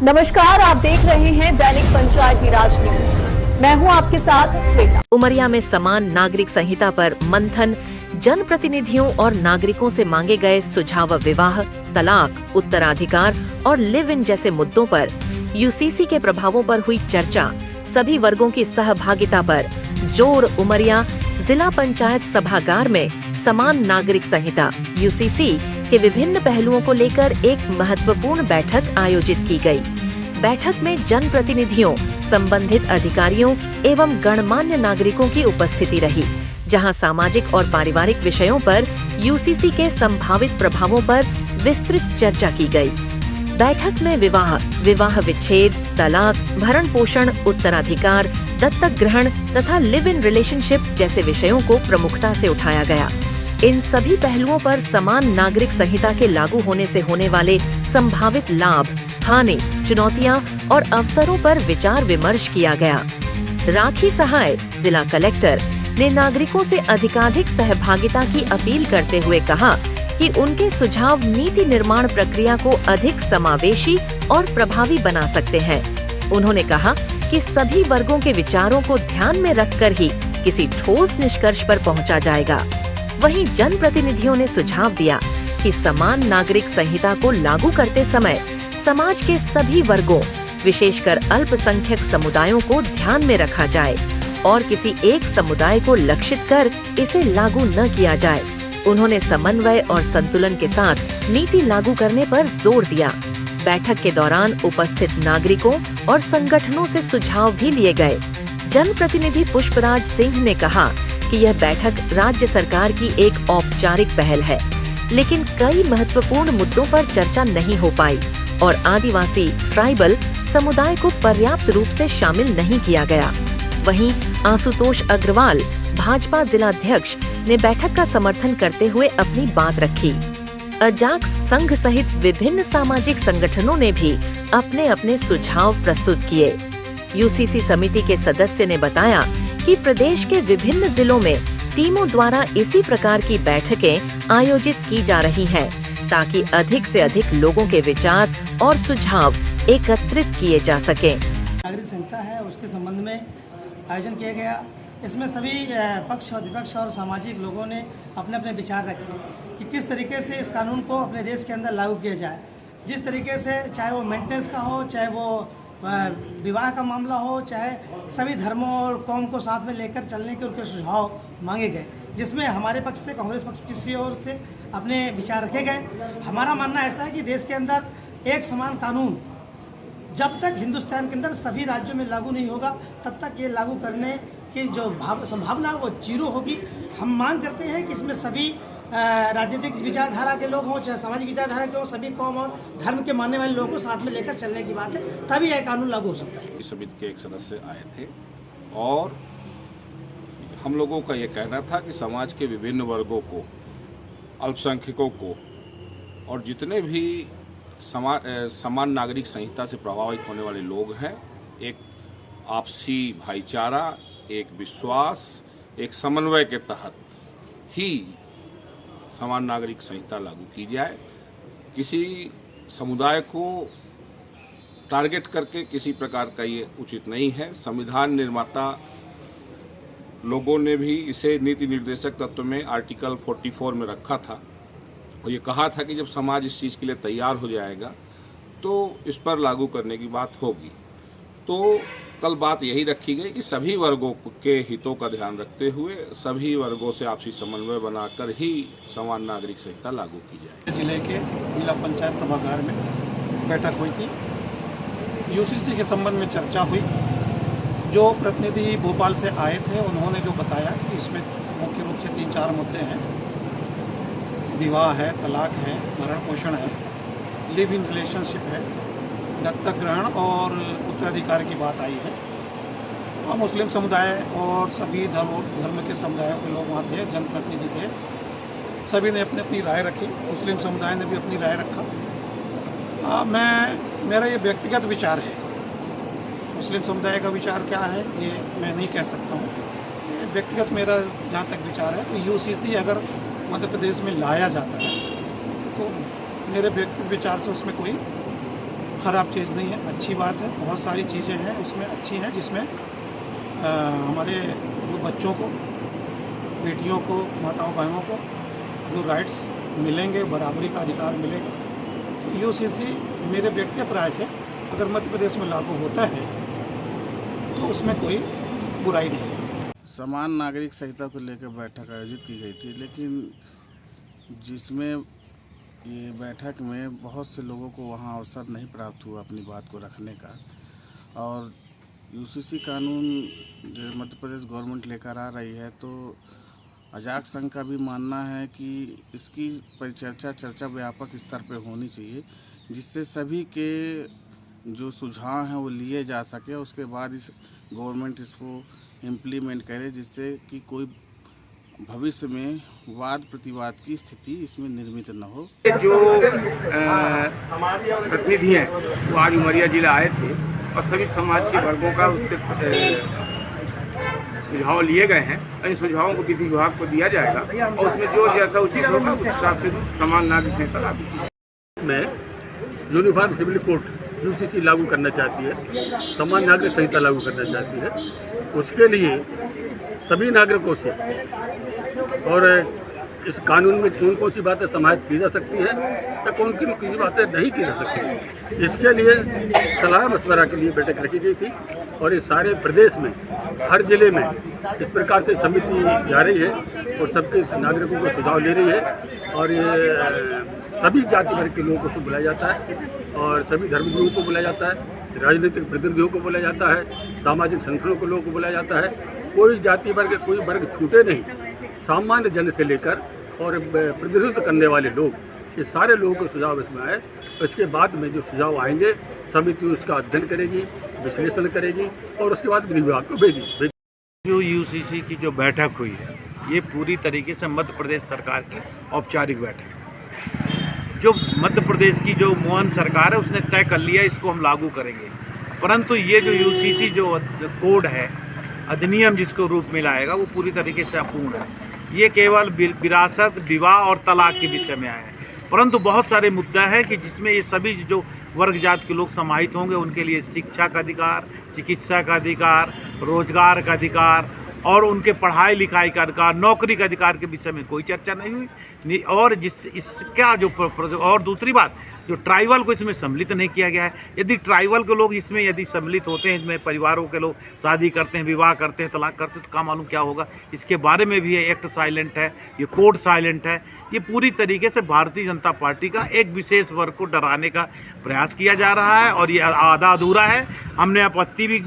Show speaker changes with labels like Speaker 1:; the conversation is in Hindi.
Speaker 1: नमस्कार, आप देख रहे हैं दैनिक पंचायती राज न्यूज। मैं हूं आपके साथ श्वेता।
Speaker 2: उमरिया में समान नागरिक संहिता पर मंथन, जनप्रतिनिधियों और नागरिकों से मांगे गए सुझाव विवाह, तलाक, उत्तराधिकार और लिव इन जैसे मुद्दों पर यूसीसी के प्रभावों पर हुई चर्चा, सभी वर्गों की सहभागिता पर जोर। उमरिया जिला पंचायत सभागार में समान नागरिक संहिता यूसीसी के विभिन्न पहलुओं को लेकर एक महत्वपूर्ण बैठक आयोजित की गई। बैठक में जनप्रतिनिधियों, संबंधित अधिकारियों एवं गणमान्य नागरिकों की उपस्थिति रही, जहां सामाजिक और पारिवारिक विषयों पर यूसीसी के संभावित प्रभावों पर विस्तृत चर्चा की गई। बैठक में विवाह विच्छेद, तलाक, भरण पोषण, उत्तराधिकार, दत्तक ग्रहण तथा लिव इन रिलेशनशिप जैसे विषयों को प्रमुखता से उठाया गया। इन सभी पहलुओं पर समान नागरिक संहिता के लागू होने से होने वाले संभावित लाभ, हानि, चुनौतियां और अवसरों पर विचार विमर्श किया गया। राखी सहाय, जिला कलेक्टर, ने नागरिकों से अधिकाधिक सहभागिता की अपील करते हुए कहा कि उनके सुझाव नीति निर्माण प्रक्रिया को अधिक समावेशी और प्रभावी बना सकते हैं। उन्होंने कहा कि सभी वर्गों के विचारों को ध्यान में रखकर ही किसी ठोस निष्कर्ष पर पहुंचा जाएगा। वहीं जनप्रतिनिधियों ने सुझाव दिया कि समान नागरिक संहिता को लागू करते समय समाज के सभी वर्गों, विशेषकर अल्पसंख्यक समुदायों को ध्यान में रखा जाए और किसी एक समुदाय को लक्षित कर इसे लागू न किया जाए। उन्होंने समन्वय और संतुलन के साथ नीति लागू करने पर जोर दिया। बैठक के दौरान उपस्थित नागरिकों और संगठनों से सुझाव भी लिए गए। जनप्रतिनिधि पुष्पराज सिंह ने कहा कि यह बैठक राज्य सरकार की एक औपचारिक पहल है, लेकिन कई महत्वपूर्ण मुद्दों पर चर्चा नहीं हो पाई और आदिवासी ट्राइबल समुदाय को पर्याप्त रूप से शामिल नहीं किया गया। वहीं आशुतोष अग्रवाल, भाजपा जिलाध्यक्ष, ने बैठक का समर्थन करते हुए अपनी बात रखी। अजाक्स संघ सहित विभिन्न सामाजिक संगठनों ने भी अपने अपने सुझाव प्रस्तुत किए। यूसीसी समिति के सदस्य ने बताया कि प्रदेश के विभिन्न जिलों में टीमों द्वारा इसी प्रकार की बैठकें आयोजित की जा रही हैं, ताकि अधिक से अधिक लोगों के विचार और सुझाव एकत्रित किए जा सकें।
Speaker 3: नागरिक संहिता है, उसके संबंध में आयोजन किया गया। इसमें सभी पक्ष और विपक्ष और सामाजिक लोगों ने अपने अपने विचार रखे कि किस तरीके से इस कानून को अपने देश के अंदर लागू किया जाए। जिस तरीके से चाहे वो मेंटेनेंस का हो, चाहे वो विवाह का मामला हो, चाहे सभी धर्मों और कौम को साथ में लेकर चलने के उनके सुझाव मांगे गए, जिसमें हमारे पक्ष से, कांग्रेस पक्ष की ओर से अपने विचार रखे गए। हमारा मानना ऐसा है कि देश के अंदर एक समान कानून जब तक हिंदुस्तान के अंदर सभी राज्यों में लागू नहीं होगा, तब तक ये लागू करने की जो संभावना वो जीरो होगी। हम मांग करते हैं कि इसमें सभी राजनीतिक विचारधारा के लोग हों, चाहे सामाजिक विचारधारा के हों, सभी कौम और धर्म के मानने वाले लोगों को साथ में लेकर चलने की बात है, तभी यह कानून लागू हो सकता है।
Speaker 4: इस समिति के एक सदस्य आए थे और हम लोगों का ये कहना था कि समाज के विभिन्न वर्गों को, अल्पसंख्यकों को और जितने भी समान नागरिक संहिता से प्रभावित होने वाले लोग हैं, एक आपसी भाईचारा, एक विश्वास, एक समन्वय के तहत ही समान नागरिक संहिता लागू की जाए। किसी समुदाय को टारगेट करके किसी प्रकार का ये उचित नहीं है। संविधान निर्माता लोगों ने भी इसे नीति निर्देशक तत्व में आर्टिकल 44 में रखा था और ये कहा था कि जब समाज इस चीज़ के लिए तैयार हो जाएगा तो इस पर लागू करने की बात होगी। तो कल बात यही रखी गई कि सभी वर्गों के हितों का ध्यान रखते हुए सभी वर्गों से आपसी समन्वय बनाकर ही समान नागरिक संहिता लागू की जाए।
Speaker 5: जिले के जिला पंचायत सभागार में बैठक हुई थी। यूसीसी के संबंध में चर्चा हुई। जो प्रतिनिधि भोपाल से आए थे उन्होंने जो बताया कि इसमें मुख्य रूप से 3-4 मुद्दे हैं। विवाह है, तलाक है, भरण पोषण है, लिव इन रिलेशनशिप है, दत्तक ग्रहण और उत्तराधिकार की बात आई है। और मुस्लिम समुदाय और सभी धर्म के समुदायों के लोग वहाँ थे, जनप्रतिनिधि थे। सभी ने अपनी अपनी राय रखी। मुस्लिम समुदाय ने भी अपनी राय रखा। मेरा ये व्यक्तिगत विचार है। मुस्लिम समुदाय का विचार क्या है ये मैं नहीं कह सकता हूँ। ये व्यक्तिगत मेरा जहाँ तक विचार है, तो यूसीसी अगर मध्य प्रदेश में लाया जाता है तो मेरे व्यक्तिगत विचार से उसमें कोई ख़राब चीज़ नहीं है, अच्छी बात है। बहुत सारी चीज़ें हैं उसमें अच्छी हैं, जिसमें हमारे जो बच्चों को, बेटियों को, माताओं बहनों को जो राइट्स मिलेंगे, बराबरी का अधिकार मिलेगा। तो यूसीसी मेरे व्यक्तिगत राय से अगर मध्य प्रदेश में लागू होता है तो उसमें कोई बुराई नहीं है।
Speaker 6: समान नागरिक संहिता को लेकर बैठक आयोजित की गई थी, लेकिन जिसमें ये बैठक में बहुत से लोगों को वहाँ अवसर नहीं प्राप्त हुआ अपनी बात को रखने का। और यूसीसी कानून जो मध्य प्रदेश गवर्नमेंट लेकर आ रही है, तो अजाक संघ का भी मानना है कि इसकी चर्चा व्यापक स्तर पर होनी चाहिए, जिससे सभी के जो सुझाव हैं वो लिए जा सके। उसके बाद इस गवर्नमेंट इसको इम्प्लीमेंट करे, जिससे कि कोई भविष्य में वाद प्रतिवाद की स्थिति इसमें निर्मित न हो।
Speaker 7: जो प्रतिनिधि हैं वो आज उमरिया जिला आए थे और सभी समाज के वर्गों का उससे सुझाव लिए गए हैं। इन सुझावों को विधि विभाग को दिया जाएगा और उसमें जो जैसा उचित होगा उस हिसाब से समान नागरिक संहिता लागू
Speaker 8: में यूनिफॉर्म सिविल कोड यूसीसी लागू करना चाहती है, समान नागरिक संहिता लागू करना चाहती है। उसके लिए सभी नागरिकों से और इस कानून में कौन कौन सी बातें समाहित की जा सकती है या कौन सी बातें नहीं की जा सकती, इसके लिए सलाह मशवरा के लिए बैठक रखी गई थी। और इस सारे प्रदेश में हर जिले में इस प्रकार से समिति जा रही है और सबके नागरिकों को सुझाव ले रही है। और ये सभी जाति वर्ग के लोगों को बुलाया जाता है और सभी धर्मगुरुओं को बुलाया जाता है, राजनीतिक प्रतिनिधियों को बुलाया जाता है, सामाजिक संगठनों के लोगों को बुलाया जाता है। कोई जाति वर्ग, कोई वर्ग छूटे नहीं, सामान्य जन से लेकर और प्रतिनिधित्व करने वाले लोग, ये सारे लोगों के सुझाव इसमें आए। इसके बाद में जो सुझाव आएंगे समिति उसका अध्ययन करेगी, विश्लेषण करेगी और उसके बाद विधि विभाग को भेजेगी।
Speaker 9: जो यूसीसी की जो बैठक हुई है, ये पूरी तरीके से मध्य प्रदेश सरकार की औपचारिक बैठक है। जो मध्य प्रदेश की जो मोहन सरकार है उसने तय कर लिया इसको हम लागू करेंगे, परंतु ये जो यूसीसी जो कोड है, अधिनियम जिसको रूप में लाएगा, वो पूरी तरीके से अपूर्ण है। ये केवल विरासत, विवाह और तलाक के विषय में आया है, परंतु बहुत सारे मुद्दा है कि जिसमें ये सभी जो वर्ग जात के लोग समाहित होंगे उनके लिए शिक्षा का अधिकार, चिकित्सा का अधिकार, रोजगार का अधिकार और उनके पढ़ाई लिखाई का अधिकार, नौकरी का अधिकार के विषय में कोई चर्चा नहीं हुई। और इसका जो और दूसरी बात, जो ट्राइबल को इसमें सम्मिलित नहीं किया गया है। यदि ट्राइबल के लोग इसमें यदि सम्मिलित होते हैं, इसमें परिवारों के लोग शादी करते हैं, विवाह करते हैं, तलाक करते हैं, तो क्या मालूम क्या होगा। इसके बारे में भी ये एक्ट साइलेंट है, ये कोड साइलेंट है। ये पूरी तरीके से भारतीय जनता पार्टी का एक विशेष वर्ग को डराने का प्रयास किया जा रहा है और ये आधा अधूरा है। हमने आपत्ति भी